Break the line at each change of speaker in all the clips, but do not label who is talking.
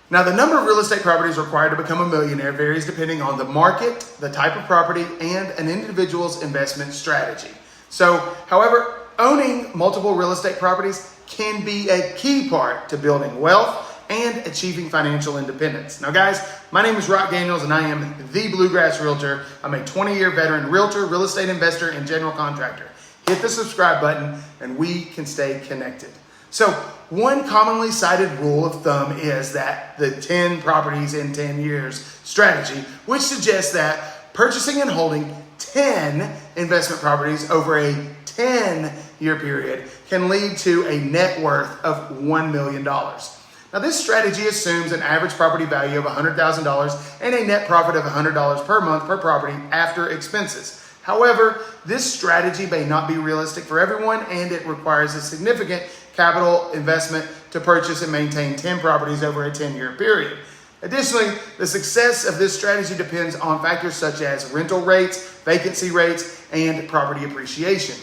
Now, the number of real estate properties required to become a millionaire varies depending on the market, the type of property, and an individual's investment strategy. So, however, owning multiple real estate properties can be a key part to building wealth and achieving financial independence. Now, guys, my name is Rock Daniels and I am the Bluegrass Realtor. I'm a 20-year veteran realtor, real estate investor, and general contractor. Hit the subscribe button and we can stay connected. So, one commonly cited rule of thumb is that the 10 properties in 10 years strategy, which suggests that purchasing and holding 10 investment properties over a 10-year period can lead to a net worth of $1 million. Now, this strategy assumes an average property value of $100,000 and a net profit of $100 per month per property after expenses. However, this strategy may not be realistic for everyone, and it requires a significant capital investment to purchase and maintain 10 properties over a 10-year period. Additionally, the success of this strategy depends on factors such as rental rates, vacancy rates, and property appreciation.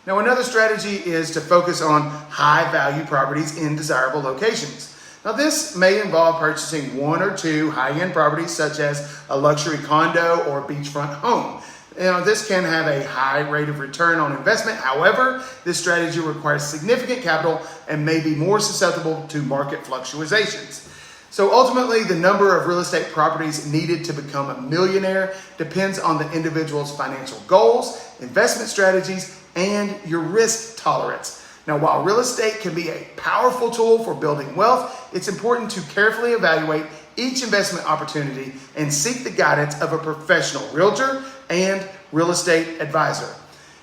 Now, another strategy is to focus on high-value properties in desirable locations. Now, this may involve purchasing one or two high-end properties such as a luxury condo or beachfront home. This can have a high rate of return on investment. However, this strategy requires significant capital and may be more susceptible to market fluctuations. So ultimately, the number of real estate properties needed to become a millionaire depends on the individual's financial goals, investment strategies, and your risk tolerance. Now, while real estate can be a powerful tool for building wealth, it's important to carefully evaluate each investment opportunity and seek the guidance of a professional realtor and real estate advisor.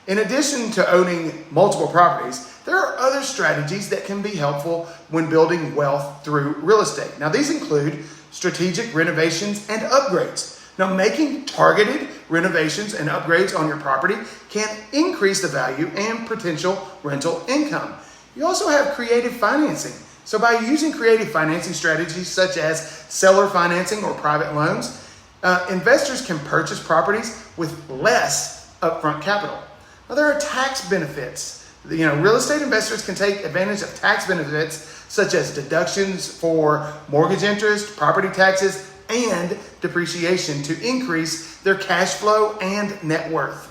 In addition to owning multiple properties, there are other strategies that can be helpful when building wealth through real estate. Now, these include strategic renovations and upgrades. Now, making targeted renovations and upgrades on your property can increase the value and potential rental income. You also have creative financing. So by using creative financing strategies such as seller financing or private loans, investors can purchase properties with less upfront capital. Now, there are tax benefits. Real estate investors can take advantage of tax benefits such as deductions for mortgage interest, property taxes, and depreciation to increase their cash flow and net worth.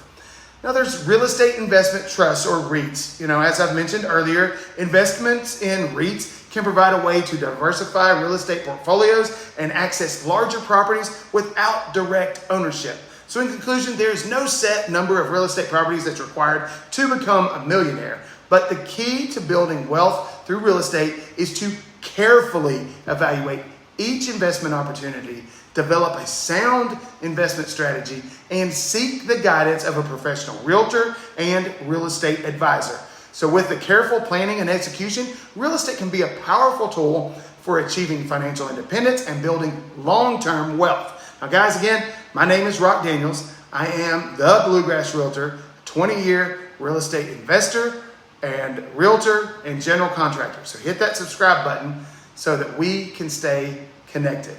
Now, there's real estate investment trusts or REITs. As I've mentioned earlier, investments in REITs can provide a way to diversify real estate portfolios and access larger properties without direct ownership. So in conclusion, there's no set number of real estate properties that's required to become a millionaire. But the key to building wealth through real estate is to carefully evaluate each investment opportunity, develop a sound investment strategy, and seek the guidance of a professional realtor and real estate advisor. So with the careful planning and execution, real estate can be a powerful tool for achieving financial independence and building long-term wealth. Now, guys, again, my name is Rock Daniels. I am the Bluegrass Realtor, 20-year real estate investor and realtor and general contractor. So hit that subscribe button so that we can stay connected.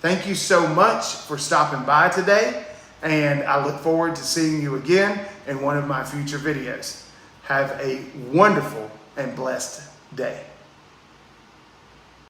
Thank you so much for stopping by today, and I look forward to seeing you again in one of my future videos. Have a wonderful and blessed day.